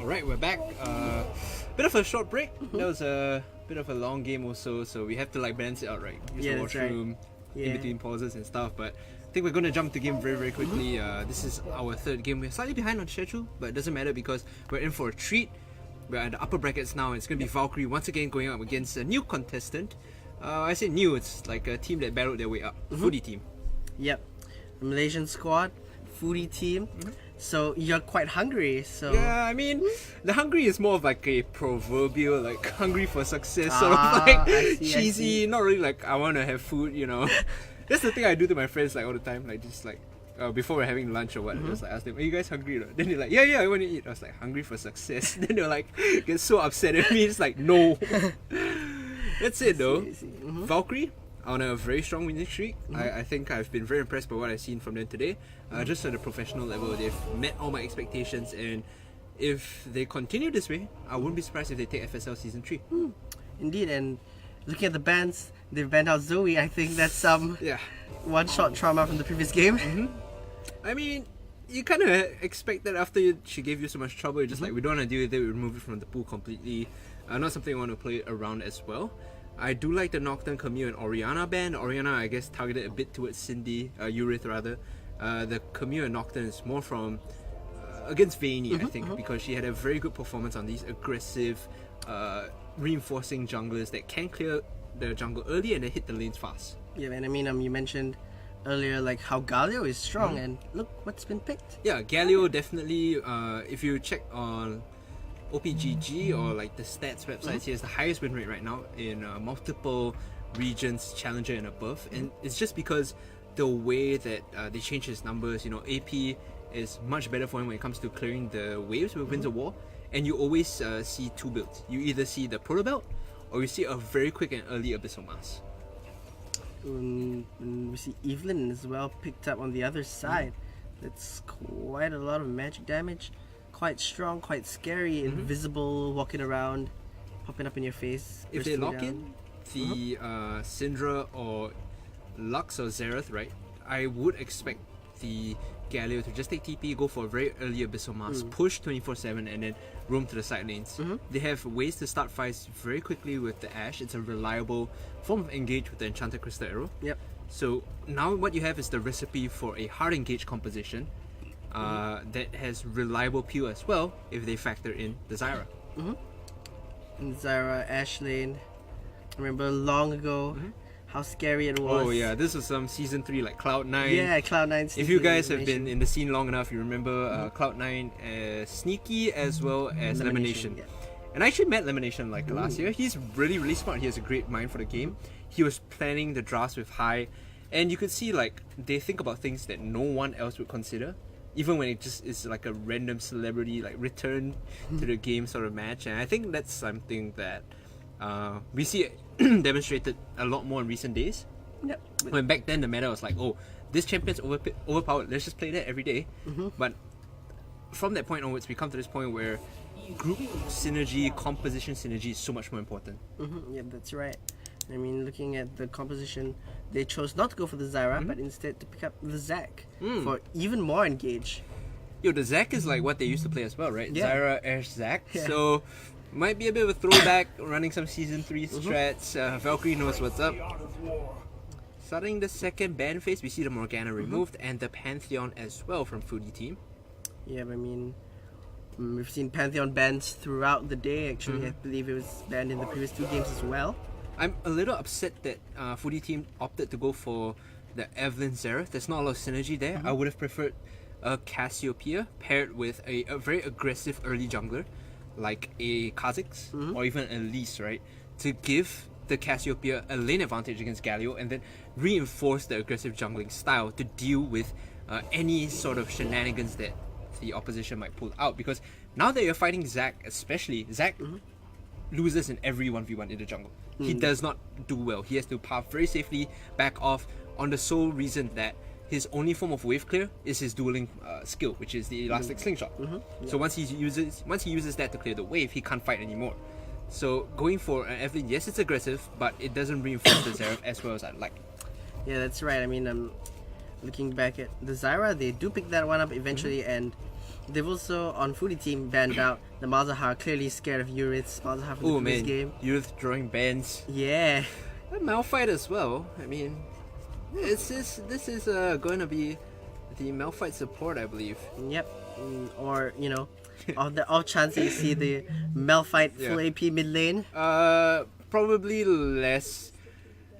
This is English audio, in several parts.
Alright, we're back. Bit of a short break. That was a bit of a long game also, so we have to like balance it out, right? Use the washroom in between pauses and stuff, but I think we're going to jump the game very quickly. This is our third game. We're slightly behind on schedule, but it doesn't matter because we're in for a treat. We're at the upper brackets now. It's going to be Valkyrie once again going up against a new contestant. I say new, it's like a team that battled their way up. Foodie team. Yep. The Malaysian squad, Foodie team. So you're quite hungry, so... Yeah, I mean, the hungry is more of like a proverbial, like hungry for success, sort of like cheesy, not really like I want to have food, you know. That's the thing I do to my friends like all the time, like just like before we're having lunch or what, I just like ask them, are you guys hungry? Or then they're like, yeah, I want to eat. I was like, hungry for success. Then they're like, get so upset at me, it's like, no. That's it though. Valkyrie, on a very strong winning streak. I think I've been very impressed by what I've seen from them today. Just at a professional level, they've met all my expectations, and if they continue this way, I wouldn't be surprised if they take FSL Season 3. Indeed, and looking at the bans, they've banned out Zoe. I think that's some one-shot trauma from the previous game. I mean, you kind of expect that after she gave you so much trouble, you're just like, we don't want to deal with it, we remove it from the pool completely. Not something I want to play around as well. I do like the Nocturne, Camille, and Orianna ban. Orianna, I guess, targeted a bit towards Cindy, Urith rather. The Camille and Nocturne is more from against Vayne, I think, because she had a very good performance on these aggressive, reinforcing junglers that can clear the jungle early and then hit the lanes fast. Yeah, and I mean, you mentioned earlier like how Galio is strong, and look what's been picked. Yeah, Galio definitely. If you check on OPGG or like the stats websites, he has the highest win rate right now in multiple regions, challenger and above, and it's just because the way that they change his numbers. You know, AP is much better for him when it comes to clearing the waves with Winds of War, and you always see two builds. You either see the Proto Belt or you see a very quick and early Abyssal Mass. We see Evelyn as well picked up on the other side. That's quite a lot of magic damage. Quite strong, quite scary, invisible, walking around, popping up in your face. If they lock in the Syndra or Lux or Xerath, right, I would expect the Galio to just take TP, go for a very early Abyssal Mass, push 24/7 and then roam to the side lanes. They have ways to start fights very quickly with the Ashe. It's a reliable form of engage with the Enchanted Crystal Arrow. So now what you have is the recipe for a hard engage composition that has reliable peel as well if they factor in the Zyra. And Zyra, Ashe lane. I remember long ago how scary it was. Oh yeah, this was some Season 3 like Cloud9. Yeah, Cloud9. If you guys have been in the scene long enough, you remember Cloud9 as sneaky as well as Lemonation. And I actually met Lemonation like last year. He's really smart. He has a great mind for the game. He was planning the drafts with High, and you could see like they think about things that no one else would consider, even when it just is like a random celebrity like return to the game sort of match. And I think that's something that we see demonstrated a lot more in recent days. When back then the meta was like, oh, this champion's overpowered, let's just play that every day. But from that point onwards, we come to this point where group synergy, composition synergy is so much more important. Yeah, that's right. I mean, looking at the composition, they chose not to go for the Zyra, but instead to pick up the Zac for even more engage. Yo, the Zac is like what they used to play as well, right? Zyra, Ashe, Zac. So might be a bit of a throwback, running some Season 3 strats. Valkyrie knows what's up. Starting the second ban phase, we see the Morgana removed and the Pantheon as well from Foodie team. Yeah, I mean, we've seen Pantheon bans throughout the day. Actually, I believe it was banned in the previous 2 games as well. I'm a little upset that Foodie team opted to go for the Evelyn Xerath. There's not a lot of synergy there. I would have preferred a Cassiopeia paired with a very aggressive early jungler like a Kha'Zix or even a Elise, right? To give the Cassiopeia a lane advantage against Galio and then reinforce the aggressive jungling style to deal with any sort of shenanigans that the opposition might pull out. Because now that you're fighting Zac, especially, Zac loses in every 1v1 in the jungle. He does not do well. He has to path very safely, back off, on the sole reason that his only form of wave clear is his dueling skill, which is the Elastic Slingshot. So once he uses that to clear the wave, he can't fight anymore. So going for an Evelyn, yes, it's aggressive, but it doesn't reinforce the Xerath as well as I'd like. Yeah, that's right. I mean, looking back at the Zyra, they do pick that one up eventually, and They've also, on Foodie team, banned out the Malzahar, clearly scared of Urith's Malzahar from the Oh previous man, game. youth drawing bans. Yeah. Malphite as well. I mean, this is going to be the Malphite support, I believe. Yep. Or, you know, on the off chance that you see the Malphite full Yeah. AP mid lane. Probably less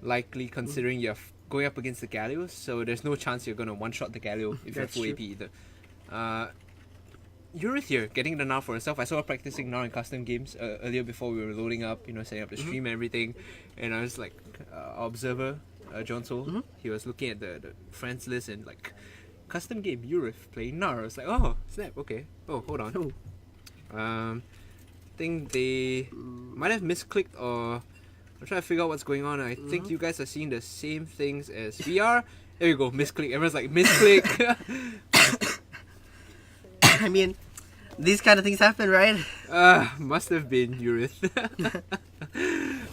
likely considering you're going up against the Galio, so there's no chance you're gonna one-shot the Galio if you're That's full true. AP either. Urith here, getting the Gnar for herself. I saw her practicing Gnar in custom games earlier before we were loading up, setting up the stream and everything, and I was like, observer, John Soul, he was looking at the friends list and like, custom game, Urith playing Gnar. I was like, oh, snap, okay. Oh, hold on. Oh. Think they might have misclicked, or I'm trying to figure out what's going on. I think you guys are seeing the same things as we are. There you go, misclick. Everyone's like, misclick. I mean, these kind of things happen, right? Must have been Urith.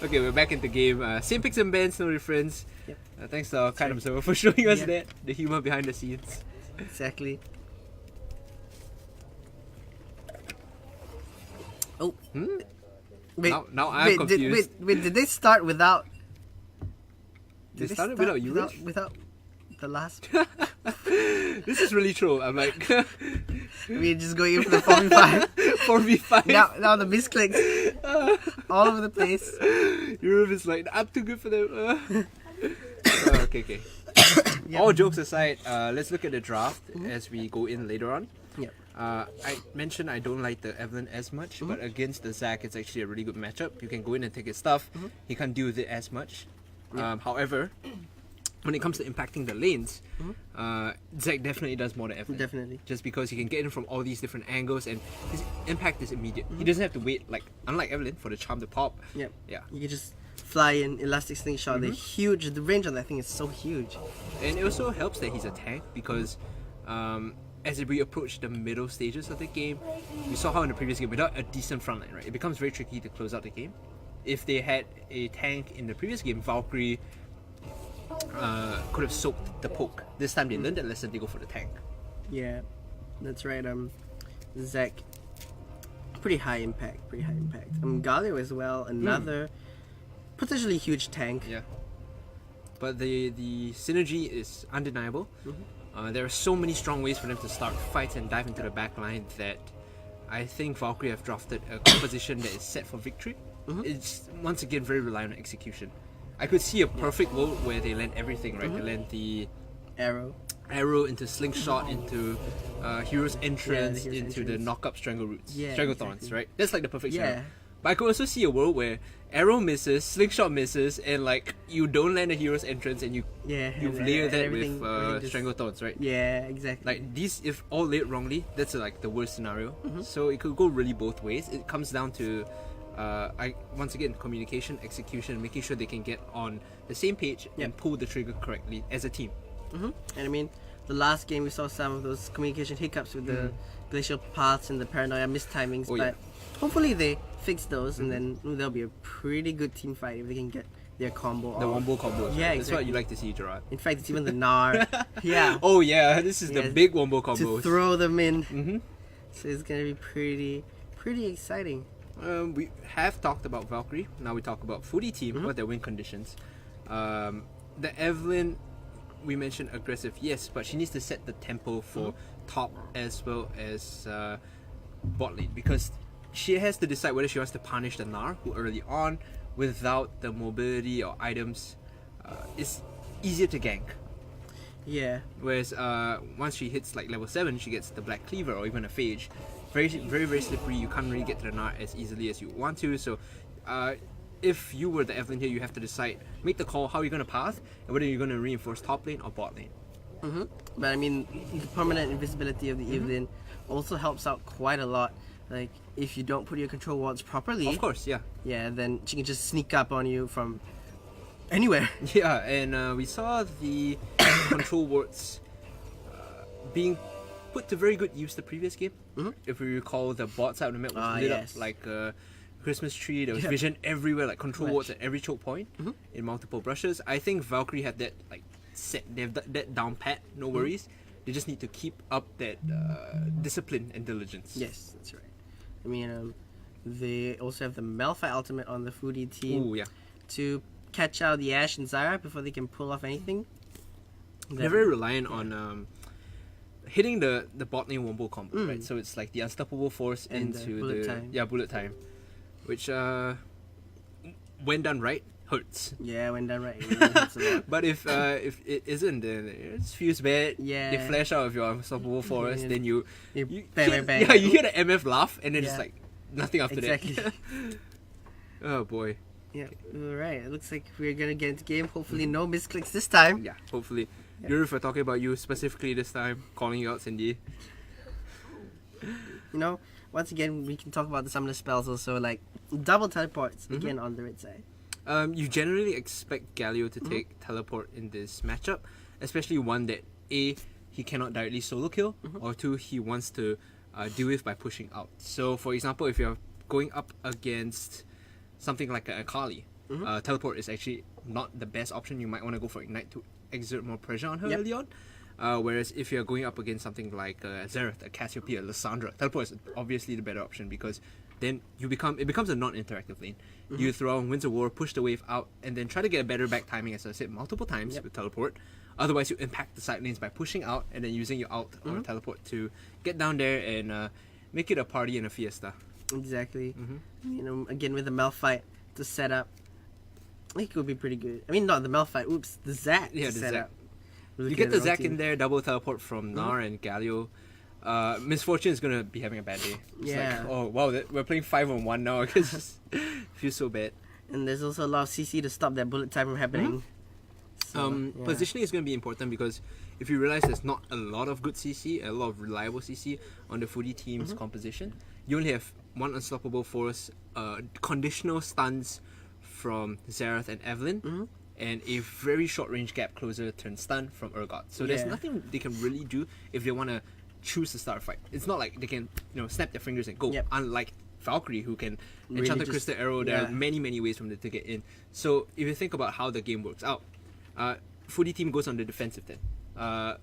Okay, we're back in the game. Same picks and bans, no difference. Yep. Thanks to our kind observer for showing us Yep. that, the humor behind the scenes. Exactly. Oh. Wait, Now I'm wait, confused. wait, did they start without... They did started start without Urith? Without the last... This is really troll. I'm like, We're just going in for the 4v5. 4v5. Now the misclicks all over the place. Urith is like, I'm too good for them. Okay. Yep. All jokes aside, let's look at the draft as we go in later on. Yep. I mentioned I don't like the Evelyn as much, but against the Zac, it's actually a really good matchup. You can go in and take his stuff. He can't deal with it as much. However, when it comes to impacting the lanes, Zac definitely does more than Evelyn. Definitely. Just because he can get in from all these different angles and his impact is immediate. He doesn't have to wait, like unlike Evelyn, for the charm to pop. Yep. Yeah. You can just fly in, elastic slingshot. They're huge. The range on that thing is so huge. And it also helps that he's a tank because as we approach the middle stages of the game, we saw how in the previous game, without a decent front line, right, it becomes very tricky to close out the game. If they had a tank in the previous game, Valkyrie could have soaked the poke. This time they learned that lesson, they go for the tank. Yeah, that's right. Zac, pretty high impact. Galio as well, another potentially huge tank. Yeah. But the synergy is undeniable. There are so many strong ways for them to start fights and dive into the back line that I think Valkyrie have drafted a composition that is set for victory. It's once again very reliant on execution. I could see a perfect world where they land everything, right? They land the arrow into slingshot, into hero's entrance, hero's into the entrance. knock-up strangle roots, Yeah, stranglethorns, exactly. right? That's like the perfect Yeah. scenario. But I could also see a world where arrow misses, slingshot misses, and like you don't land a hero's entrance and you layer that with stranglethorns, right? Yeah, exactly. Like these, if all laid wrongly, that's like the worst scenario. So it could go really both ways. It comes down to, once again, communication, execution, making sure they can get on the same page and pull the trigger correctly as a team. And I mean, the last game we saw some of those communication hiccups with the glacial paths and the paranoia mistimings, but hopefully they fix those and then there'll be a pretty good team fight if they can get their combo The off. wombo combos. Yeah, right? That's what exactly. you like to see, Gerard. In fact, it's even the Gnar. Yeah. Oh yeah, this is the Yeah, big wombo To combos. throw them in. So it's gonna be pretty exciting. We have talked about Valkyrie. Now we talk about Foodie team. What their win conditions. The Evelyn, we mentioned aggressive, yes, but she needs to set the tempo for top as well as bot lane, because she has to decide whether she wants to punish the Gnar, who early on, without the mobility or items, is easier to gank. Yeah. Whereas once she hits like level 7, she gets the Black Cleaver or even a Phage. Very slippery. You can't really get to the Gnar as easily as you want to. So if you were the Evelyn here, you have to decide, make the call how you're going to path, and whether you're going to reinforce top lane or bot lane. But I mean, the permanent invisibility of the Evelyn also helps out quite a lot. Like, if you don't put your control wards properly, Of course, yeah. then she can just sneak up on you from anywhere. Yeah, and we saw the control wards being put to very good use the previous game. If we recall, the bot side of the map was lit up like a Christmas tree. There was vision everywhere, like control wards at every choke point in multiple brushes. I think Valkyrie had that like set, they have that down pat, no worries. They just need to keep up that discipline and diligence. Yes, that's right. I mean, they also have the Malphite ultimate on the Foodie team. Ooh, yeah. To catch out the Ashe and Zyra before they can pull off anything. They're very reliant on hitting the bot lane wombo combo, right? So it's like the unstoppable force And into bullet time. bullet time, which when done right hurts. Yeah, when done right, it really hurts a lot. But if it isn't, then it feels bad. Yeah. They flash out of your unstoppable force, then you bang, bang. Yeah, you hear the MF laugh, and then it's Yeah. like nothing after Exactly. that. Oh boy. Yeah, alright. It looks like we're gonna get into game. Hopefully, no misclicks this time. Yeah, hopefully. Yeah. Yuri, if we're talking about you specifically this time, calling you out, Cindy. You know, once again, we can talk about some of the spells also, like double teleports again on the red side. You generally expect Galio to take teleport in this matchup, especially one that A, he cannot directly solo kill, or 2, he wants to deal with by pushing out. So, for example, if you're going up against something like a Akali, teleport is actually not the best option. You might want to go for Ignite to exert more pressure on her early on. Whereas if you're going up against something like Xerath, a Cassiopeia, Lissandra, teleport is obviously the better option because then it becomes a non-interactive lane. You throw on Winds of War, push the wave out, and then try to get a better back timing, as I said multiple times with teleport. Otherwise, you impact the side lanes by pushing out and then using your ult or teleport to get down there and make it a party and a fiesta. Exactly. You know, again with the Malphite to set up, I think it would be pretty good. I mean, not the Malphite. Oops, the Zac. Yeah, to the set Zac. up. We're You looking get at the wrong Zac team. in there, double teleport from Gnar and Galio. Misfortune is gonna be having a bad day. It's Yeah. like, oh wow, we're playing 5-on-1 now. Because it feels so bad. And there's also a lot of CC to stop that bullet time from happening. So, yeah. Positioning is going to be important because if you realize there's not a lot of good CC, a lot of reliable CC on the Foodie team's composition, you only have one unstoppable force, conditional stuns from Xerath and Evelyn, and a very short range gap closer turn stun from Urgot. So there's Yeah. nothing they can really do if they want to choose to start a fight. It's not like they can snap their fingers and go. Yep. Unlike Valkyrie, who can Really enchant the just- crystal arrow. There yeah. are many ways from them to get in. So if you think about how the game works out, Foodie team goes on the defensive then.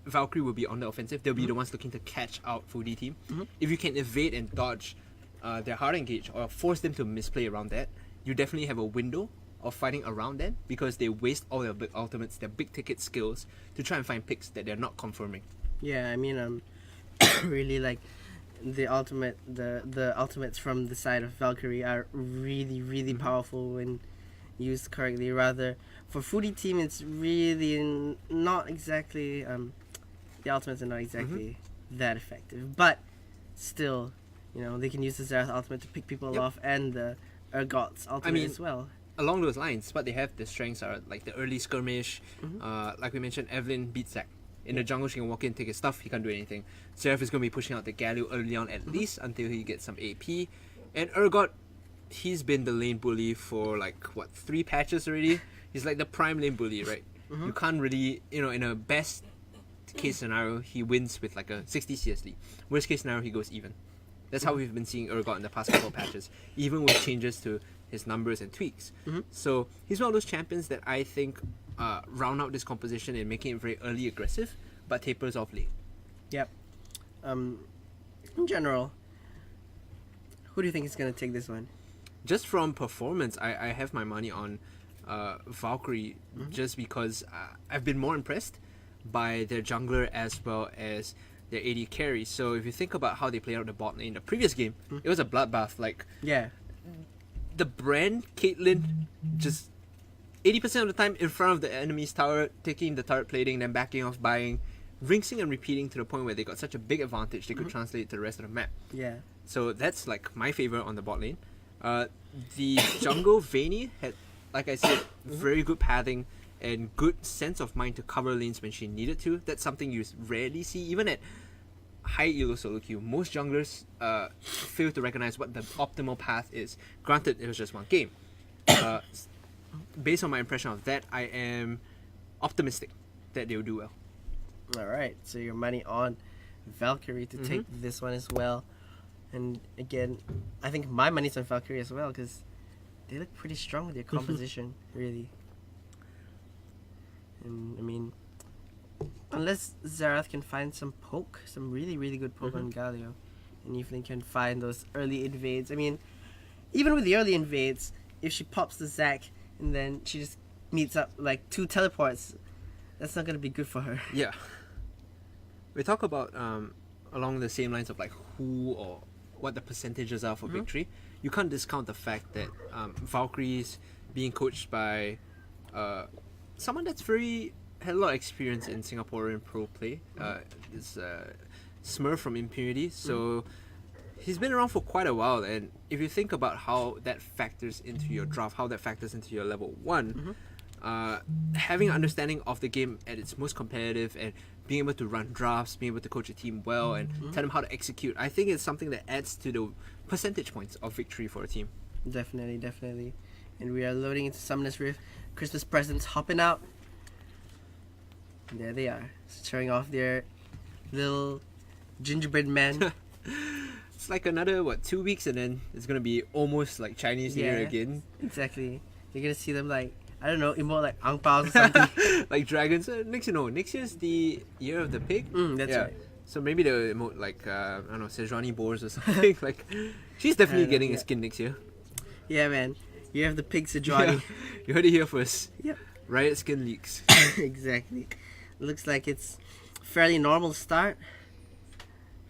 Valkyrie will be on the offensive. They'll be the ones looking to catch out Foodie team. If you can evade and dodge their hard engage or force them to misplay around that, you definitely have a window of fighting around them because they waste all their big ultimates, their big ticket skills to try and find picks that they're not confirming. Yeah, I mean, really like the ultimates from the side of Valkyrie are really powerful when used correctly. Rather, for Foodie team, it's really not exactly the ultimates are not exactly that effective, but still, they can use the Xerath ultimate to pick people off and the Urgot's ultimate as well. Along those lines, what they have, the strengths are like the early skirmish. Like we mentioned, Evelyn beats Zac. In the jungle, she can walk in, take his stuff, he can't do anything. Xerath is going to be pushing out the Galio early on at least until he gets some AP. And Urgot, he's been the lane bully for 3 patches already. He's like the prime lane bully, right? You can't really, in a best case scenario, he wins with like a 60 CS lead. Worst case scenario, he goes even. That's how we've been seeing Urgot in the past couple of patches, even with changes to his numbers and tweaks. So he's one of those champions that I think round out this composition and making it very early aggressive, but tapers off late. Yep. In general, who do you think is going to take this one? Just from performance, I have my money on Valkyrie just because I've been more impressed by their jungler as well as their AD carry. So if you think about how they played out the bot lane in the previous game, it was a bloodbath. Yeah. The brand Caitlyn just 80% of the time in front of the enemy's tower, taking the turret plating, then backing off, buying, rinsing and repeating to the point where they got such a big advantage they could translate it to the rest of the map. Yeah. So that's my favorite on the bot lane. The jungle Vayne had, like I said, very good pathing and good sense of mind to cover lanes when she needed to. That's something you rarely see, even at high elo solo queue. Most junglers fail to recognize what the optimal path is. Granted, it was just one game. Based on my impression of that, I am optimistic that they'll do well. Alright, so your money on Valkyrie to take this one as well. And again, I think my money's on Valkyrie as well because they look pretty strong with their composition, really. And I mean, unless Xerath can find some poke, some really, really good poke on Galio, and Evelyn can find those early invades. I mean, even with the early invades, if she pops the Zac and then she just meets up like 2 teleports, that's not gonna be good for her. Yeah. We talk about along the same lines of like who or what the percentages are for victory. You can't discount the fact that Valkyrie's being coached by someone that's had a lot of experience in Singaporean pro play. This Smurf from Impunity. So he's been around for quite a while, and if you think about how that factors into your draft, how that factors into your level 1, having an understanding of the game at its most competitive and being able to run drafts, being able to coach a team well and tell them how to execute, I think it's something that adds to the percentage points of victory for a team. Definitely, definitely. And we are loading into Summoner's Rift. Christmas presents hopping out. And there they are, showing off their little gingerbread man. It's like another 2 weeks and then it's gonna be almost like Chinese New Year again. Exactly. You're gonna see them like, I don't know, emote like ang paos or something. Like dragons. Next year's the year of the pig. That's right. So maybe they'll emote like I don't know, Sejuani boars or something. Like she's definitely getting a skin next year. Yeah, man. You have the pig Sejuani. You heard it here first. Yep. Riot skin leaks. Exactly. Looks like it's fairly normal start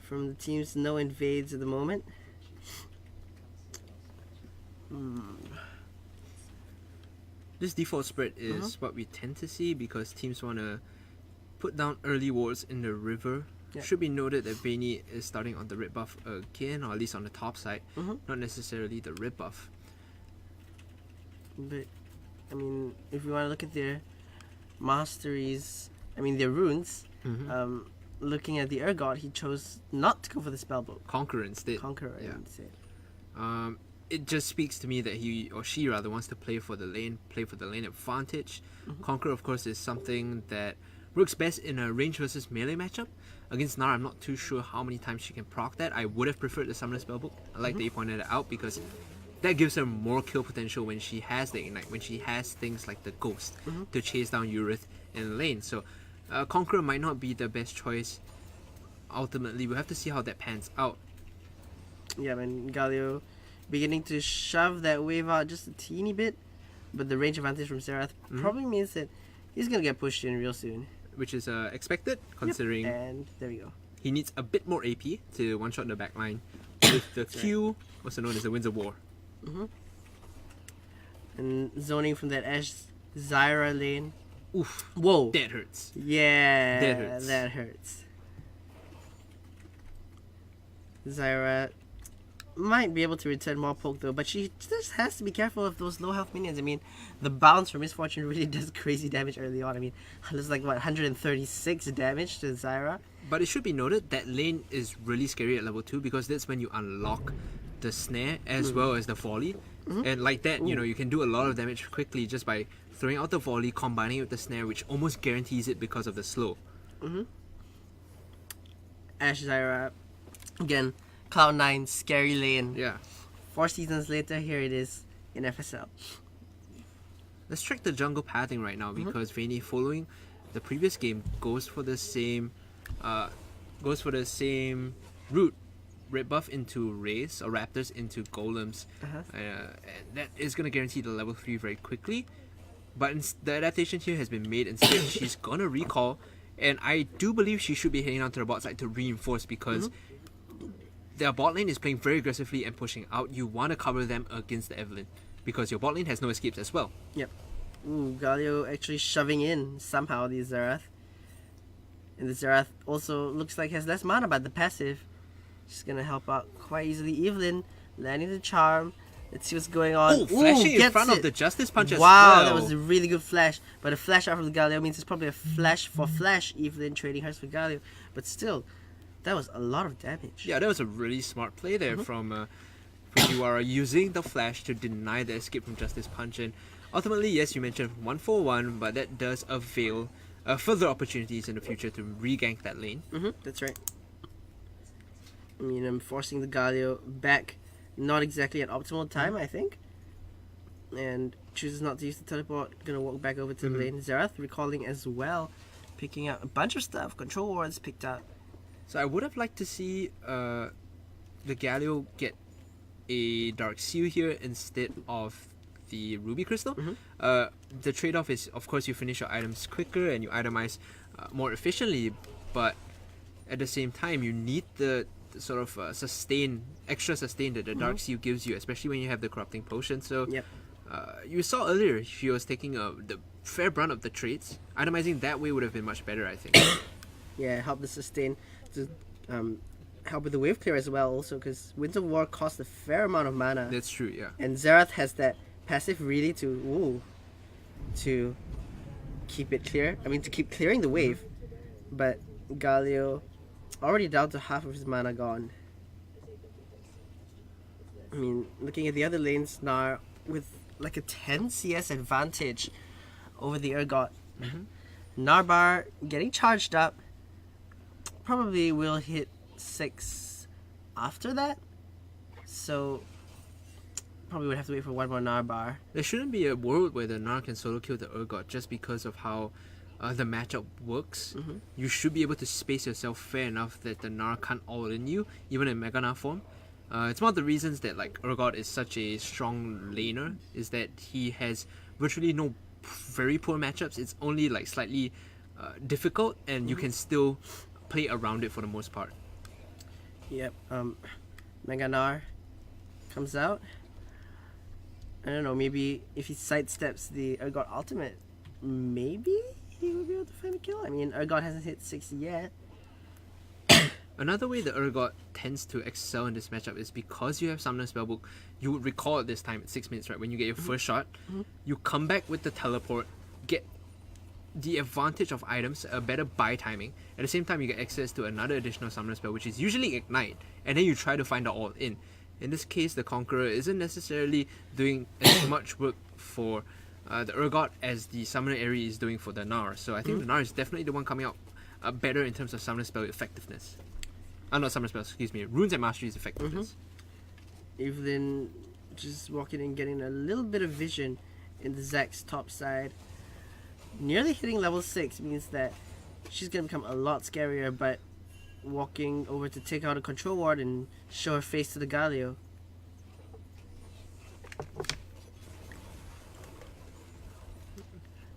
from the teams. No invades at the moment. This default spread is what we tend to see because teams want to put down early wards in the river. Yeah. Should be noted that Vayne is starting on the red buff again, or at least on the top side, not necessarily the red buff. But, I mean, if you want to look at their masteries, I mean, their runes, looking at the Urgot, he chose not to go for the spellbook. Conqueror instead. Instead. It just speaks to me that he or she rather wants to play for the lane advantage. Conqueror, of course, is something that works best in a range versus melee matchup. Against Nara, I'm not too sure how many times she can proc that. I would have preferred the Summoner Spellbook. I like that you pointed it out because that gives her more kill potential when she has the Ignite, when she has things like the Ghost to chase down Urith in the lane. So Conqueror might not be the best choice. Ultimately, we'll have to see how that pans out. Yeah, man, Galio beginning to shove that wave out just a teeny bit, but the range advantage from Xerath probably means that he's going to get pushed in real soon. Which is expected, considering and there we go. he needs a bit more AP to one-shot the backline with the Q, also known as the Winds of War. And zoning from that Ashe Zyra lane. Oof. Whoa. That hurts. Yeah. That hurts. That hurts. Zyra might be able to return more poke though, but she just has to be careful of those low health minions. I mean, the bounce from Misfortune really does crazy damage early on. I mean, it's like 136 damage to Zyra. But it should be noted that lane is really scary at level 2 because that's when you unlock the snare as well as the volley. And like that, you can do a lot of damage quickly just by throwing out the volley, combining it with the snare, which almost guarantees it because of the slow. Ashe Zyra, again, Cloud9, scary lane. Yeah. 4 seasons later, here it is in FSL. Let's check the jungle pathing right now because Vayne, following the previous game, goes for the same route. Red buff into Rays or Raptors into Golems. And that is going to guarantee the level 3 very quickly. But the adaptation here has been made instead. She's going to recall. And I do believe she should be heading down to the bot side to reinforce because their bot lane is playing very aggressively and pushing out. You want to cover them against the Evelyn because your bot lane has no escapes as well. Yep. Ooh, Galio actually shoving in somehow the Xerath. And the Xerath also looks like has less mana, but the passive is going to help out quite easily. Evelyn landing the charm. Let's see what's going on. Oh, flashing in front of the Justice Punch as well. Wow, that was a really good flash. But a flash out from the Galio means it's probably a flash for flash. Evelyn trading hers for Galio. But still, that was a lot of damage. Yeah, that was a really smart play there from Fujiwara, using the flash to deny the escape from Justice Punch. And ultimately, yes, you mentioned 1-for-1, but that does avail further opportunities in the future to re-gank that lane. That's right. I mean, I'm forcing the Galio back, not exactly at optimal time, I think. And chooses not to use the teleport, gonna walk back over to the lane. Xerath recalling as well. picking up a bunch of stuff. Control wards picked up. So I would have liked to see the Galio get a Dark Seal here instead of the Ruby Crystal. The trade-off is, of course, you finish your items quicker and you itemize more efficiently, but at the same time, you need the sort of extra sustain that the Dark Seal gives you, especially when you have the Corrupting Potion. So you saw earlier she was taking the fair brunt of the trades. Itemizing that way would have been much better, I think. Yeah, help the sustain to help with the wave clear as well, also because Winds of War costs a fair amount of mana. That's true, yeah. And Xerath has that passive really to keep it clear. I mean, to keep clearing the wave. But Galio already down to half of his mana gone. I mean, looking at the other lanes, Nar with like a 10 CS advantage over the Urgot. Narbar getting charged up. Probably will hit 6 after that. So probably would have to wait for one more Narbar. There shouldn't be a world where the Gnar can solo kill the Urgot just because of how the matchup works. You should be able to space yourself fair enough that the Gnar can't all-in you, even in Mega Gnar form. It's one of the reasons that like Urgot is such a strong laner, is that he has virtually no very poor matchups. It's only like slightly difficult, and you can still play around it for the most part. Yep. Mega Gnar comes out. I don't know, maybe if he sidesteps the Urgot ultimate, maybe he will be able to find a kill. I mean, Urgot hasn't hit 6 yet. Another way the Urgot tends to excel in this matchup is because you have Summoner Spellbook. You would recall at this time at 6 minutes, right? When you get your first shot, you come back with the teleport, get the advantage of items, a better buy timing. At the same time, you get access to another additional Summoner Spell, which is usually Ignite, and then you try to find the all-in. In this case, the Conqueror isn't necessarily doing as much work for the Urgot as the Summoner Aerie is doing for the Gnar. So I think the Gnar is definitely the one coming out better in terms of Summoner Spell effectiveness. Not Summoner Spell, excuse me. Runes and Mastery's effectiveness. Evelyn just walking in, getting a little bit of vision in the Zack's top side. Nearly hitting level 6 means that she's going to become a lot scarier, but walking over to take out a control ward and show her face to the Galio.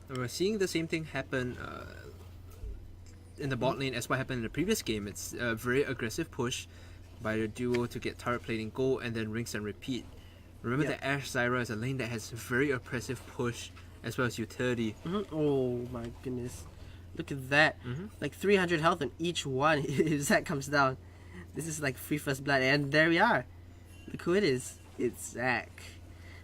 We're seeing the same thing happen in the bot lane as what happened in the previous game. It's a very aggressive push by the duo to get turret plating goal and then rinse and repeat. Remember that Ashe Zyra is a lane that has very oppressive push as well as utility. Oh my goodness. Look at that. Like 300 health on each one if Zack comes down. This is like free first blood, and there we are. Look who it is. It's Zack.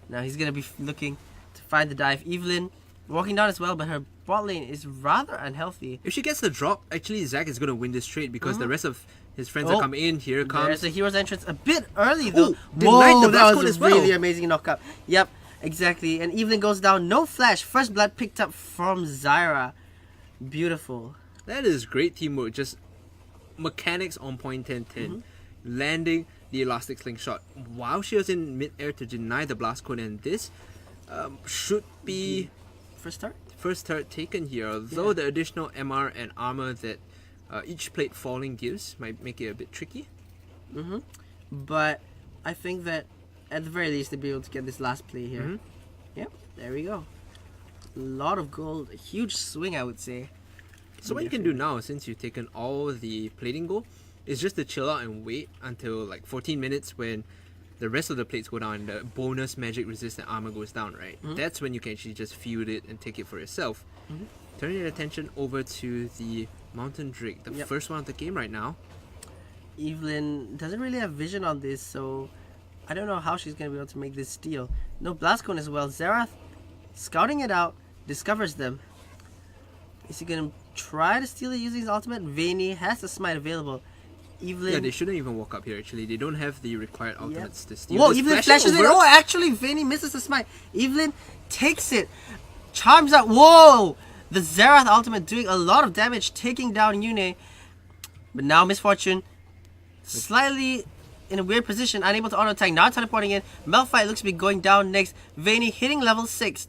Now he's going to be looking to find the dive. Evelyn walking down as well, but her bot lane is rather unhealthy. If she gets the drop, actually Zack is going to win this trade because the rest of his friends are coming in. Here comes. There's a hero's entrance a bit early though. Denied the that blast was as a well. really amazing knockup. Yep, exactly. And Evelyn goes down. No flash. First blood picked up from Zyra. Beautiful. That is great teamwork. Just mechanics on point 10-10. Landing the elastic slingshot while she was in mid-air to deny the blast cone, and this should be first turret taken here, although the additional MR and armor that each plate falling gives might make it a bit tricky. But I think that at the very least they'll be able to get this last play here. Yep, there we go. A lot of gold, a huge swing I would say. So what you can do now, since you've taken all the plating gold, is just to chill out and wait until like 14 minutes when the rest of the plates go down and the bonus magic resistant armor goes down, right? That's when you can actually just field it and take it for yourself. Turning your attention over to the Mountain Drake, the first one of the game right now. Evelyn doesn't really have vision on this, so I don't know how she's going to be able to make this steal. No blast cone as well. Xerath scouting it out, discovers them. Is he going to try to steal it using his ultimate? Vayne has the smite available. Evelyn... Yeah, they shouldn't even walk up here actually. They don't have the required ultimates to steal. Whoa, Evelyn flashes it. Oh, actually, Vayne misses the smite. Evelyn takes it. Charms out. Whoa! The Xerath ultimate doing a lot of damage, taking down Yune. But now Misfortune, slightly in a weird position, unable to auto attack. Now teleporting in. Malphite looks to be going down next. Vayne hitting level 6.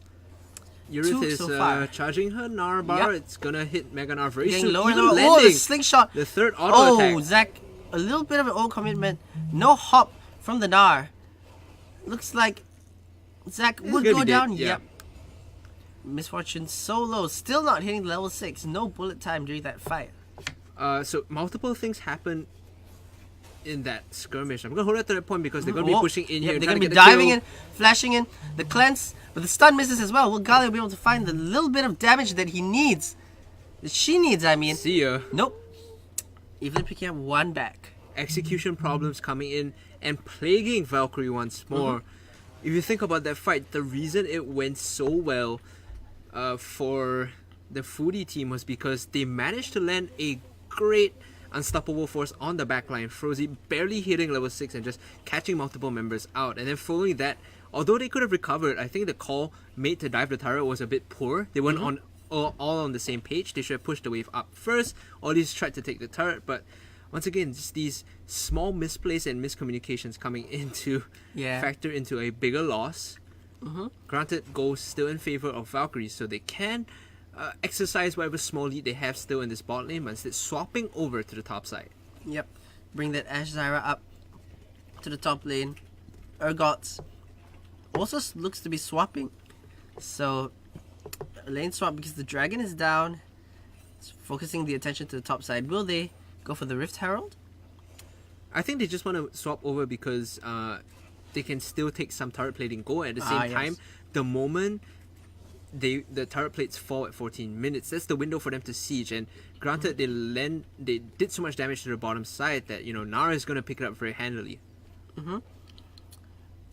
Yrith took is so far. charging her Gnar bar. Yep. It's gonna hit Mega Gnar very Getting soon. lower and Even lower. Oh, landing the slingshot. the third auto attack. Zach, a little bit of an old commitment. No hop from the Gnar. Looks like Zach would gonna go be down. dead, yeah. Yep. Misfortune so low. Still not hitting level 6. No bullet time during that fight. So multiple things happen in that skirmish. I'm gonna hold it to that point because they're gonna be pushing in here. They're trying gonna be to get the diving kill. in, flashing in. The cleanse, but the stun misses as well. Will Galio be able to find the little bit of damage that he needs? That she needs, I mean. See ya. Nope. Even picking up one back. Execution problems coming in and plaguing Valkyrie once more. If you think about that fight, the reason it went so well for the Foodie team was because they managed to land a great unstoppable force on the backline. Frozy barely hitting level 6 and just catching multiple members out. And then following that, although they could have recovered, I think the call made to dive the turret was a bit poor. They weren't on all on the same page. They should have pushed the wave up first, or at least tried to take the turret. But once again, just these small misplays and miscommunications coming into factor into a bigger loss. Granted, goals still in favor of Valkyrie, so they can exercise whatever small lead they have still in this bot lane, but instead swapping over to the top side. Yep. Bring that Ashe Zyra up to the top lane. Urgots also looks to be swapping. So, a lane swap because the dragon is down. It's focusing the attention to the top side. Will they go for the Rift Herald? I think they just want to swap over because they can still take some turret plating go. At the same time, the moment the turret plates fall at 14 minutes, that's the window for them to siege. And granted, they did so much damage to the bottom side that Nara is going to pick it up very handily.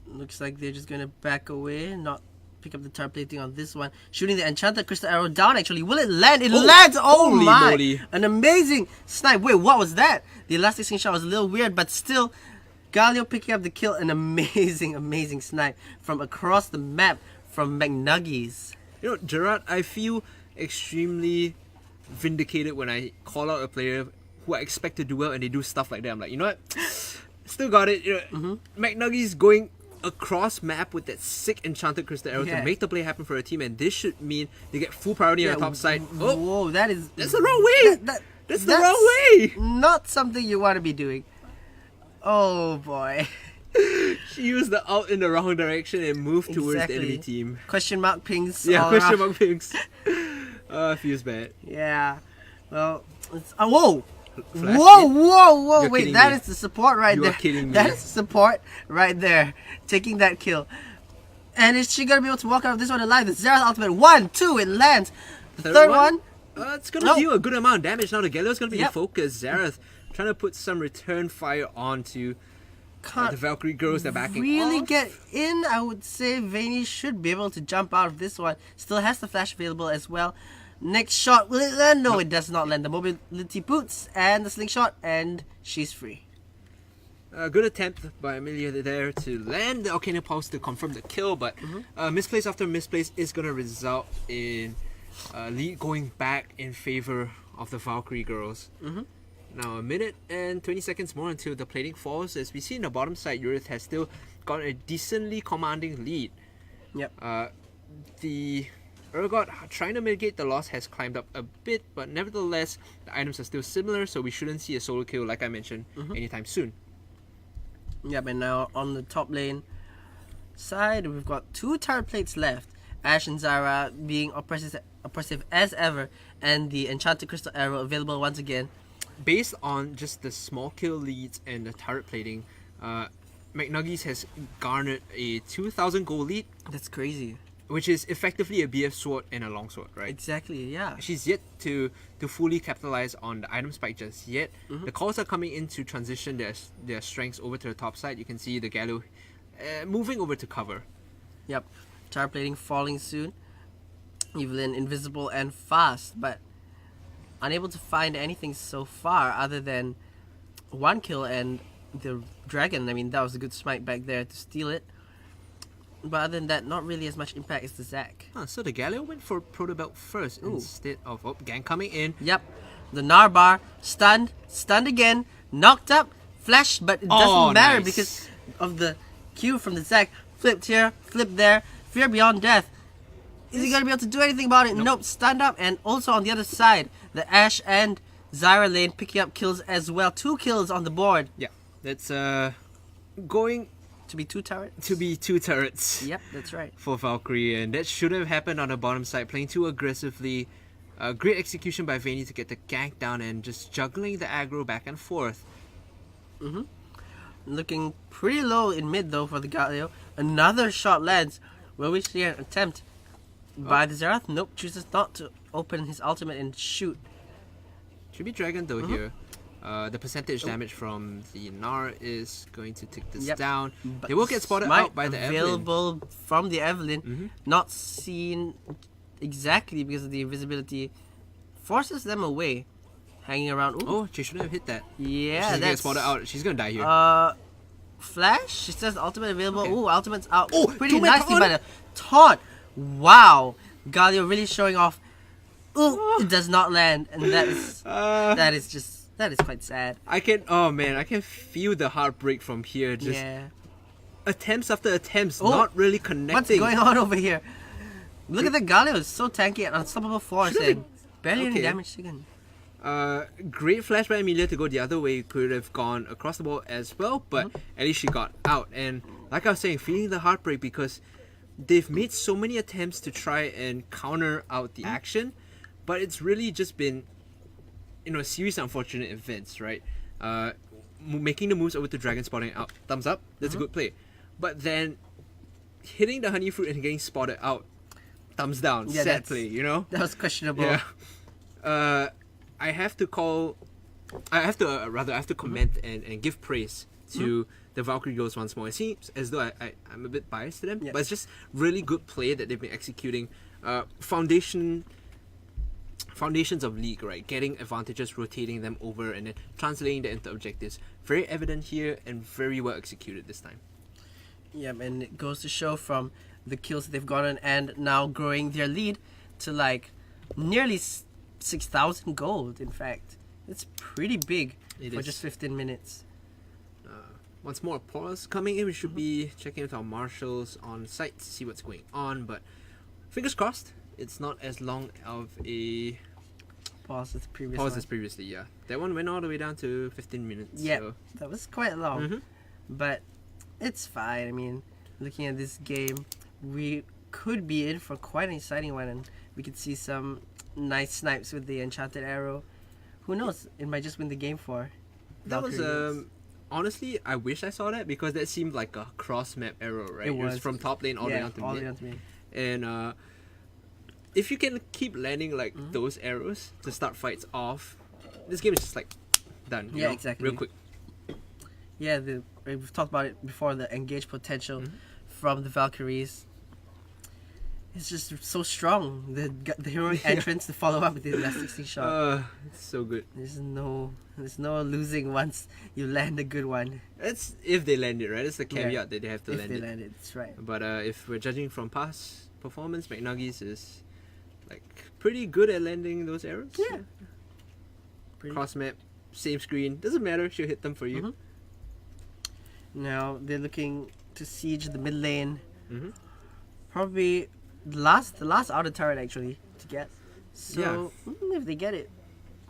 Looks like they're just gonna back away, not pick up the turret plating on this one. Shooting the enchanted crystal arrow down. Actually, will it land? It lands. Oh holy my! moly. An amazing snipe. Wait, what was that? The elastic slingshot was a little weird, but still, Galio picking up the kill. An amazing snipe from across the map from McNuggies. Gerard, I feel extremely vindicated when I call out a player who I expect to do well and they do stuff like that. I'm like, you know what? Still got it. McNuggies going across map with that sick enchanted crystal arrow to make the play happen for a team, and this should mean they get full priority on the top side. Oh, whoa, that's the wrong way. That's the wrong way. Not something you want to be doing. Oh boy. She used the ult in the wrong direction and moved towards the enemy team. Question mark pings. Yeah, all question around. mark pings. Feels bad. Yeah. Well, it's, whoa. Flash Whoa! You're Wait, kidding that me. is the support right You there. are kidding me. That is the support right there, taking that kill. And is she gonna be able to walk out of this one alive? The Zera's ultimate 1, 2, it lands. The third one. It's gonna deal a good amount of damage now. The Galio's gonna be the Yep. focus. Zerath trying to put some return fire onto the Valkyrie girls that are backing really off. get in. I would say Vayne should be able to jump out of this one. Still has the flash available as well. Next shot, will it land? No, it does not land. The mobility boots and the slingshot, and she's free. A good attempt by Amelia there to land the Arcana Pulse to confirm the kill, but misplace after misplace is going to result in lead going back in favor of the Valkyrie girls. Now, a minute and 20 seconds more until the plating falls. As we see in the bottom side, Yrith has still got a decently commanding lead. Yep. The Urgot trying to mitigate the loss has climbed up a bit, but nevertheless, the items are still similar, so we shouldn't see a solo kill, like I mentioned, anytime soon. Yep, and now on the top lane side, we've got 2 turret plates left. Ashe and Zyra being oppressive as ever, and the enchanted crystal arrow available once again. Based on just the small kill leads and the turret plating, McNuggies has garnered a 2,000 gold lead, That's crazy. which is effectively a BF sword and a longsword, right? Exactly, yeah. She's yet to fully capitalize on the item spike just yet. The calls are coming in to transition their strengths over to the top side. You can see the Galio moving over to cover. Yep. Turret plating falling soon. Evelyn invisible and fast, but unable to find anything so far other than 1 kill and the dragon. I mean, that was a good smite back there to steal it. But other than that, not really as much impact as the Zac. So the Galio went for Proto Belt first instead of gang coming in. Yep. The Narbar stunned again, knocked up, flashed, but it doesn't matter nice. because of the Q from the Zac. Flipped here, flipped there, fear beyond death. Is he gonna be able to do anything about it? Nope. Stand up. And also on the other side, the Ashe and Zyra lane picking up kills as well. 2 kills on the board. Yeah, that's going To be 2 turrets. to be 2 turrets. Yep, that's right. For Valkyrie, and that should have happened on the bottom side, playing too aggressively. Great execution by Vayne to get the gank down and just juggling the aggro back and forth. Looking pretty low in mid though for the Galio. Another shot lands. Will we see an attempt by the Xerath? Nope, chooses not to open his ultimate and shoot. Should be Dragon though here. The percentage damage from the Gnar is going to take this down. But They will get spotted smite out by the Evelyn. available from the Evelyn. Not seen exactly because of the invisibility. Forces them away. Hanging around. Ooh. Oh, she shouldn't have hit that. Yeah, She's gonna get that's spotted out. She's gonna die here. Flash. She says ultimate available. Okay. Ooh, ultimate's out. Oh, pretty two-man nicely taunt. by the taunt. Wow, Galio really showing off. Ooh, it does not land, and that is that is quite sad. I can feel the heartbreak from here. Just Yeah. attempts after attempts, Oh, not really What's connecting. going on over here? Look at the Galio. It's so tanky and unstoppable force Should've and barely any okay. damage taken. Great flash by Emilia to go the other way. Could have gone across the board as well, but at least she got out. And like I was saying, feeling the heartbreak because they've made so many attempts to try and counter out the action, but it's really just been, a series of unfortunate events, right? Making the moves over to Dragon, spotting out, thumbs up, that's a good play. But then hitting the honey fruit and getting spotted out, thumbs down, Yeah, sad play, That was questionable. Yeah. I have to comment and give praise to the Valkyrie girls once more. It seems as though I'm a bit biased to them, but it's just really good play that they've been executing. Foundations of League, right? Getting advantages, rotating them over, and then translating that into objectives. Very evident here and very well executed this time. Yeah, and it goes to show from the kills that they've gotten and now growing their lead to like nearly 6,000 gold, in fact. It's pretty big for just 15 minutes. Once more, pause coming in. We should be checking with our marshals on site to see what's going on, but fingers crossed, it's not as long of a Pause as the previous pause one. as previously, yeah. That one went all the way down to 15 minutes. Yeah, So. that was quite long. But it's fine. I mean, looking at this game, we could be in for quite an exciting one, and we could see some nice snipes with the enchanted arrow. Who knows? It might just win the game for That was Valkyrie. honestly, I wish I saw that because that seemed like a cross map arrow, right? It was. from top lane all the way down to all the mid. way down to mid. And if you can keep landing like those arrows to start fights off, this game is just like done. you Yeah, know, exactly. Real quick. Yeah, we've talked about it before. The engage potential from the Valkyries. It's just so strong. The heroic entrance to follow up with the elastic shot. It's so good. There's no losing once you land a good one. That's if they land it, right? That's the caveat that they have to If land they it. land it, that's right. But if we're judging from past performance, McNuggies is like pretty good at landing those arrows. Yeah. Pretty- Cross map, same screen, doesn't matter. She'll hit them for you. Now they're looking to siege the mid lane. Mhm. Probably the last outer turret actually to get. So if they get it,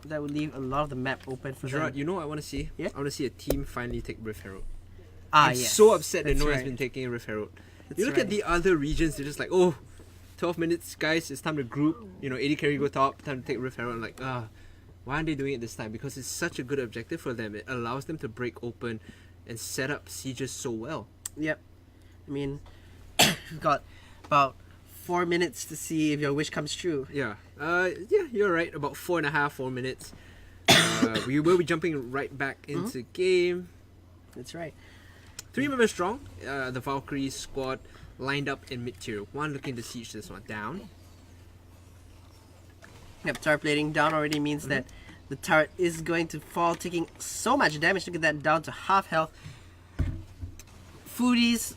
that would leave a lot of the map open for Gerard, them. you know what I want to see? Yeah? I want to see a team finally take Rift Herald. I'm So upset that That's no one's right. been taking Rift Herald. That's You look right. at the other regions, they're just like, 12 minutes, guys, it's time to group. 80 carry go top, time to take Rift Herald. I'm like, why aren't they doing it this time? Because it's such a good objective for them. It allows them to break open and set up sieges so well. Yep. I mean, we've got about 4 minutes to see if your wish comes true. Yeah. You're right. About 4 minutes. We will be jumping right back into game. That's right. 3 members strong. The Valkyrie squad lined up in mid tier 1, looking to siege this one down. Yep, turret plating down already means that the turret is going to fall, taking so much damage. Look at that, down to half health. Foodie's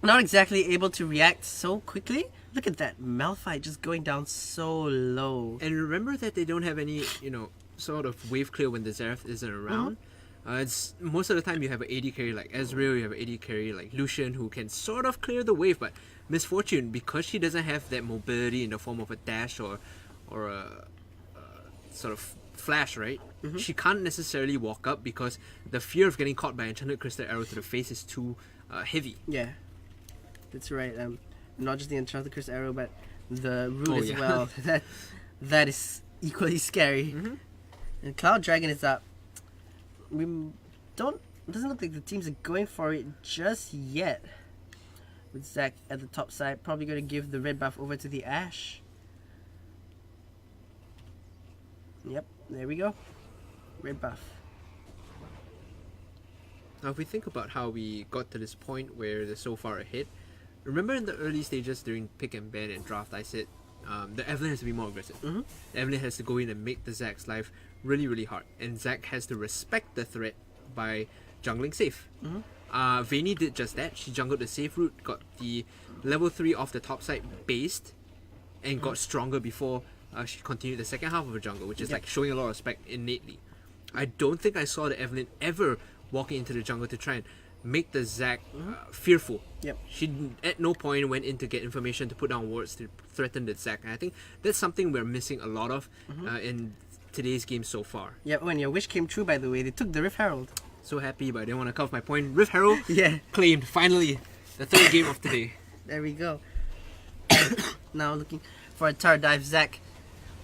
not exactly able to react so quickly. Look at that, Malphite just going down so low. And remember that they don't have any, sort of wave clear when the Xerath isn't around. It's most of the time you have an AD carry like Ezreal, you have an AD carry like Lucian who can sort of clear the wave, but Misfortune, because she doesn't have that mobility in the form of a dash or a sort of flash, right? She can't necessarily walk up because the fear of getting caught by enchanted crystal arrow to the face is too heavy. Yeah, that's right. Not just the enchanted crystal arrow, but the root Oh, as yeah. well. that is equally scary. And Cloud Dragon is up. Doesn't look like the teams are going for it just yet. With Zac at the top side, probably going to give the red buff over to the Ashe. Yep, there we go. Red buff. Now, if we think about how we got to this point where they're so far ahead, remember in the early stages during pick and ban and draft, I said the Evelyn has to be more aggressive. The Evelyn has to go in and make the Zac's life really, really hard. And Zac has to respect the threat by jungling safe. Vayne did just that. She jungled the safe route, got the level 3 off the top side based, and got stronger before she continued the second half of her jungle, which is like showing a lot of respect innately. I don't think I saw the Evelyn ever walking into the jungle to try and make the Zac fearful. She at no point went in to get information to put down wards to threaten the Zac, and I think that's something we're missing a lot of in today's game so far. Yep, when your wish came true, by the way, they took the Rift Herald. So happy, but I didn't want to cut off my point. Rift Herald claimed, finally, the third game of today. There we go. Now looking for a tower dive, Zac.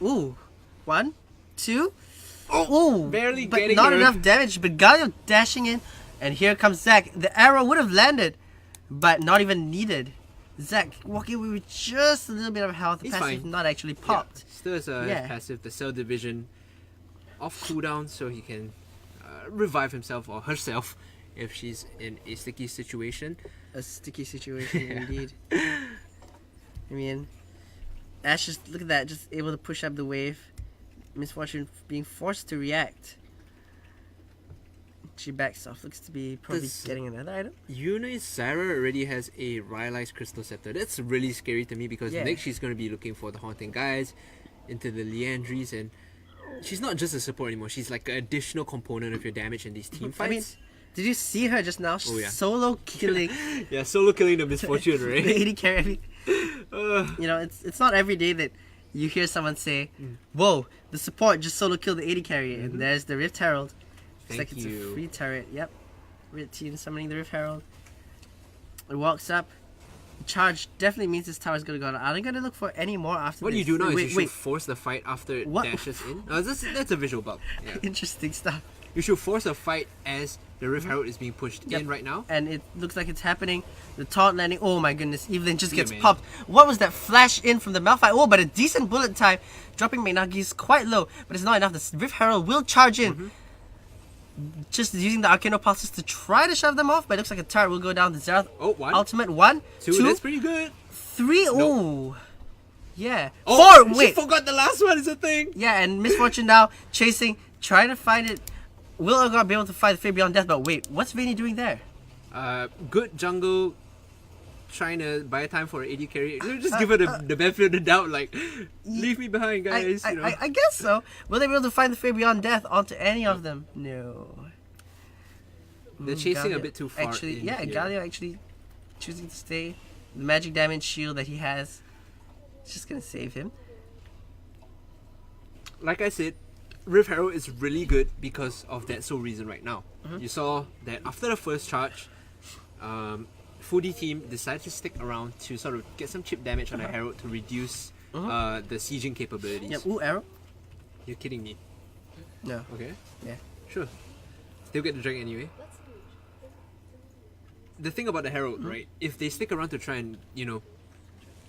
Ooh, 1, 2. Ooh, barely but getting not her. enough damage. But Galio dashing in, and here comes Zac. The arrow would have landed, but not even needed. Zac walking away with just a little bit of health. The He's passive fine. not actually popped. Still has a passive, the Cell Division off cooldown, so he can revive himself or herself if she's in a sticky situation. A sticky situation indeed. I mean, Ashe just, look at that, just able to push up the wave. Misfortune being forced to react. She backs off, looks to be probably getting another item. Yuna's Zyra already has a Rylai's Crystal Scepter. That's really scary to me because next she's going to be looking for the Haunting Guys, into the Liandries, and she's not just a support anymore. She's like an additional component of your damage in these team fights. I mean, did you see her just now solo killing? Solo killing the Misfortune, right? The 80 carry. You know, it's not every day that you hear someone say, "Whoa, the support just solo killed the 80 carry," and there's the Rift Herald. It's like it's a free turret. Yep, Red team summoning the Rift Herald. It walks up. Charge definitely means this tower's gonna go down. Are they gonna look for any more after what this? you do now is you should force the fight after it dashes in. That's a visual bug. Yeah. Interesting stuff. You should force a fight as the Rift Herald is being pushed in right now. And it looks like it's happening. The taunt landing. Oh my goodness. Evelyn just gets popped. What was that flash in from the Malphite? Oh, but a decent bullet time. Dropping McNuggies quite low. But it's not enough. The Rift Herald will charge in. Just using the Arcano Pulses to try to shove them off. But it looks like a turret will go down. The Zerath ultimate. 1, 2. That's pretty good. 3. Oh. Yeah. Oh, 4. Wait. She forgot the last one is a thing. Yeah, and Misfortune now chasing. Trying to find it. Will Urgot be able to fight the Fate Beyond Death? But wait, what's Vayne doing there? Good jungle, trying to buy time for an AD carry. Just give her the benefit of the doubt, like, leave me behind, guys. I guess so. Will they be able to find the Fate Beyond Death onto any of them? No. They're chasing Galio a bit too far. Actually, in here. Galio actually choosing to stay. The magic damage shield that he has, it's just gonna save him. Like I said, Rift Herald is really good because of that sole reason right now. You saw that after the first charge, Foodie team decided to stick around to sort of get some chip damage on the Herald to reduce the sieging capabilities. Yep. Ooh, arrow. You're kidding me. No. Okay. Yeah. Sure. Still get the dragon anyway. The thing about the Herald, right? If they stick around to try and,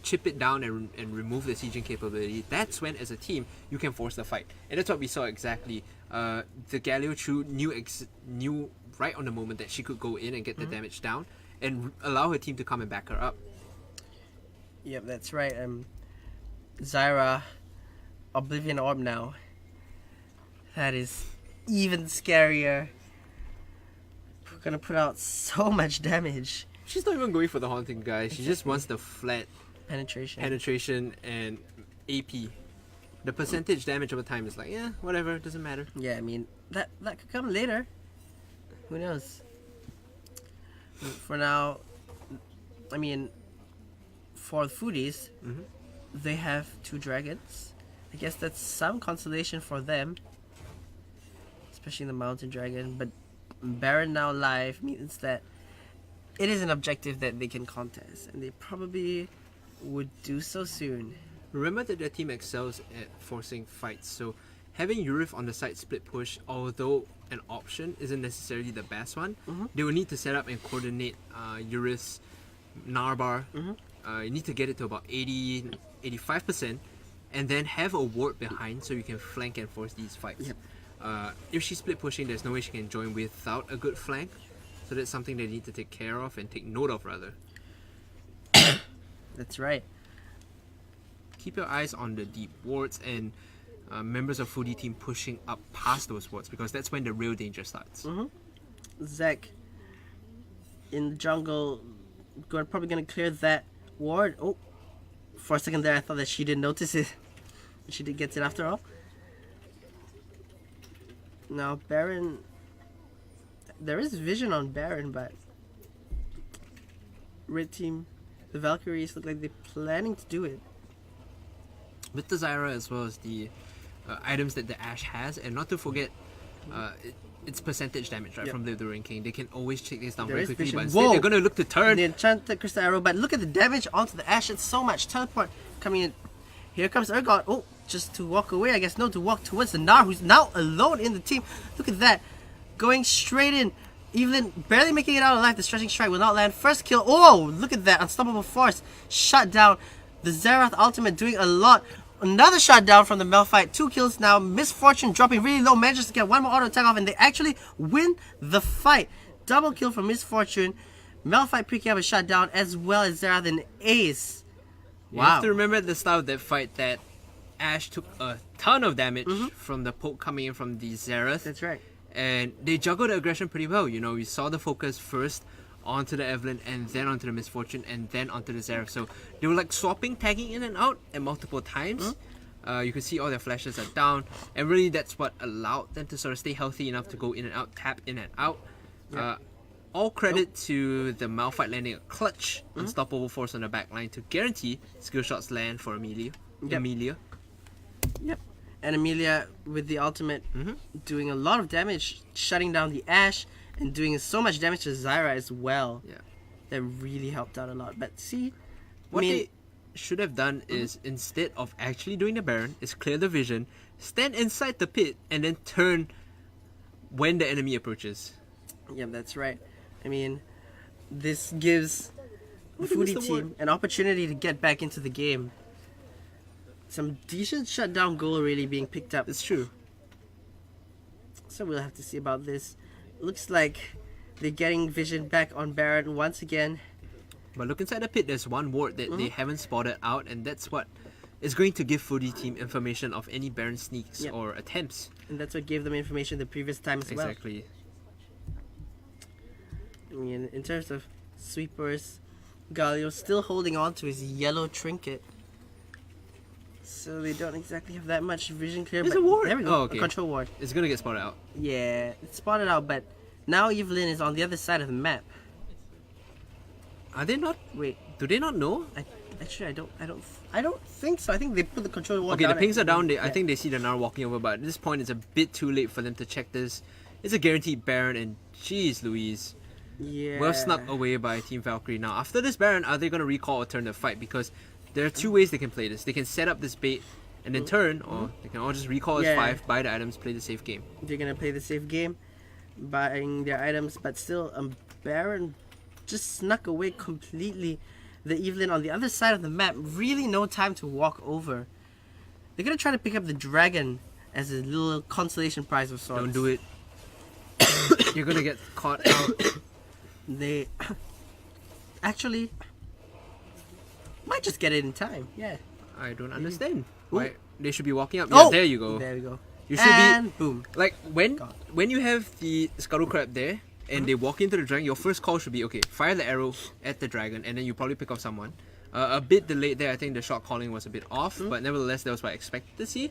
chip it down and remove the sieging capability, that's when, as a team, you can force the fight. And that's what we saw exactly. The Galio Chu knew right on the moment that she could go in and get the damage down and allow her team to come and back her up. Yep, that's right. Zyra, Oblivion Orb now. That is even scarier. We're gonna put out so much damage. She's not even going for the Haunting Guys. She just wants the flat penetration and AP. The percentage damage over time is like, yeah, whatever, doesn't matter. Yeah, I mean, that could come later. Who knows? For now, I mean, for Foodies, they have 2 dragons. I guess that's some consolation for them, especially the Mountain Dragon. But Baron now live means that it is an objective that they can contest, and they probably would do so soon. Remember that their team excels at forcing fights, so having Urif on the side split push, although an option, isn't necessarily the best one. They will need to set up and coordinate Urif's Narbar. You need to get it to about 85%, and then have a ward behind so you can flank and force these fights. If she's split pushing, there's no way she can join without a good flank, so that's something they need to take care of and take note of rather. That's right. Keep your eyes on the deep wards and members of Foodie team pushing up past those wards, because that's when the real danger starts. Zek in the jungle, probably gonna clear that ward. Oh, for a second there I thought that she didn't notice it. She did get it after all. Now Baron, there is vision on Baron, but red team, the Valkyries look like they're planning to do it. With the Zyra as well as the items that the Ashe has, and not to forget its percentage damage from the Ring King. They can always check this down very quickly, but instead they're going to look to turn. The enchanted crystal arrow, but look at the damage onto the Ashe. It's so much teleport coming in. Here comes Urgot. Oh, just to walk away, I guess. No, to walk towards the Gnar, who's now alone in the team. Look at that. Going straight in. Evelyn barely making it out alive. The stretching strike will not land. First kill. Oh, look at that. Unstoppable force. Shut down. The Xerath ultimate doing a lot. Another shot down from the Malphite. 2 kills now. Misfortune dropping really low. Manages to get one more auto attack off, and they actually win the fight. Double kill from Misfortune. Malphite picking up a shot down, as well as Xerath and Ace. You have to remember at the start of that fight that Ashe took a ton of damage from the poke coming in from the Xerath. That's right. And they juggled the aggression pretty well. You know, we saw the focus first onto the Evelyn, and then onto the Misfortune, and then onto the Xerath. So they were like swapping, tagging in and out at multiple times. You can see all their flashes are down, and really that's what allowed them to sort of stay healthy enough to go in and out, tap in and out. All credit to the Malphite landing a clutch unstoppable force on the back line to guarantee skill shots land for Amelia. Yep. And Amelia with the ultimate doing a lot of damage, shutting down the Ashe, and doing so much damage to Zyra as well. That really helped out a lot. But see, what they should have done is, instead of actually doing the Baron, is clear the vision, stand inside the pit, and then turn when the enemy approaches. Yeah, that's right. I mean, this gives the Foodie team an opportunity to get back into the game. Some decent shutdown goal really being picked up. It's true. So we'll have to see about this. Looks like they're getting vision back on Baron once again. But look inside the pit, there's one ward that they haven't spotted out, and that's what is going to give Foodie team information of any Baron sneaks or attempts. And that's what gave them information the previous time as well. Exactly. I mean, in terms of sweepers, Galio still holding on to his yellow trinket. So they don't exactly have that much vision clear. There's a ward! There we go, Oh, okay. a control ward. It's gonna get spotted out. Yeah, it's spotted out, but now Evelyn is on the other side of the map. Are they not? Wait, do they not know? Actually, I don't think so. I think they put the control ward Okay, down. the pings are down. I think they see the Gnar walking over, but at this point, it's a bit too late for them to check this. It's a guaranteed Baron, and jeez Louise. Yeah. Well snuck away by Team Valkyrie. Now, after this Baron, are they going to recall or turn the fight? Because there are 2 ways they can play this. They can set up this bait and then turn, or they can all just recall as 5, buy the items, play the safe game. They're going to play the safe game, buying their items, but still, Baron just snuck away completely. The Evelyn on the other side of the map, really no time to walk over. They're going to try to pick up the dragon as a little consolation prize of sorts. Don't do it. You're going to get caught out. They actually might just get it in time. Yeah. I don't understand. Why they should be walking up. Oh! Yeah, there you go. There we go. You should And boom. Like when you have the scuttle crab there and they walk into the dragon, your first call should be, okay, fire the arrow at the dragon, and then you probably pick off someone. A bit delayed there. I think the shot calling was a bit off, but nevertheless, that was what I expected to see.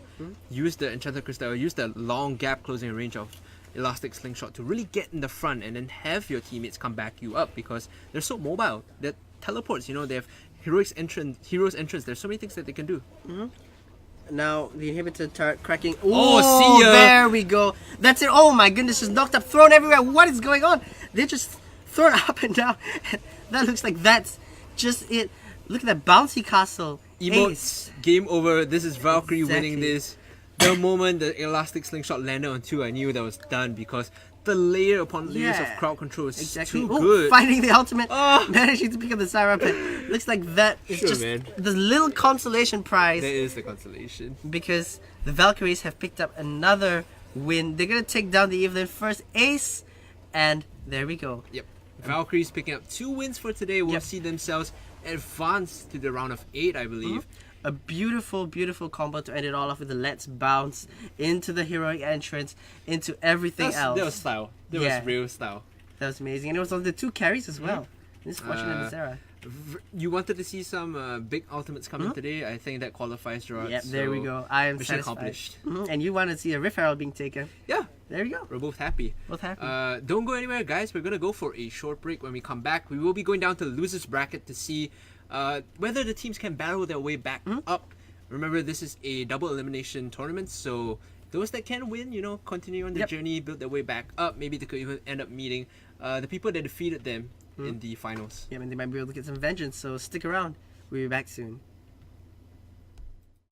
Use the enchanted crystal, use the long gap closing range of elastic slingshot to really get in the front, and then have your teammates come back you up, because they're so mobile. They're teleports, you know, they have hero's entrance. There's so many things that they can do. Now the inhibitor turret cracking. Oh, see ya. There we go. That's it. Oh my goodness, just knocked up, thrown everywhere. What is going on? They're just thrown up and down. That looks like that's just it. Look at that bouncy castle. Emotes, Ace. game over. This is Valkyrie winning Exactly. this. The moment the elastic slingshot landed on 2, I knew that was done because the layer upon layers of Yeah. crowd control is Exactly. too Oh, good. finding the ultimate. Ah. Managing to pick up the Sarah pet. Looks like that is Sure, just man. the little consolation prize There is the consolation. because the Valkyries have picked up another win. They're gonna take down the Evelyn first ace, and there we go. Yep. Valkyrie's picking up 2 wins for today. Will Yep. see themselves advance to the round of 8, I believe. A beautiful, beautiful combo to end it all off with the let's bounce into the heroic entrance, into everything else. That was style. That Yeah. was real style. That was amazing. And it was on the 2 carries as well. This fortunate and Sarah. You wanted to see some big ultimates coming today. I think that qualifies, Gerard. Yep, there we so go. I am mission satisfied. accomplished. And you want to see a Rift Herald being taken. Yeah, There we go. we're both happy. Both happy. Don't go anywhere, guys. We're gonna go for a short break. When we come back, we will be going down to the losers bracket to see whether the teams can battle their way back up. Remember, this is a double elimination tournament, so those that can win, continue on their Yep. journey, build their way back up. Maybe they could even end up meeting the people that defeated them in the finals. Yeah, and they might be able to get some vengeance, so stick around. We'll be back soon.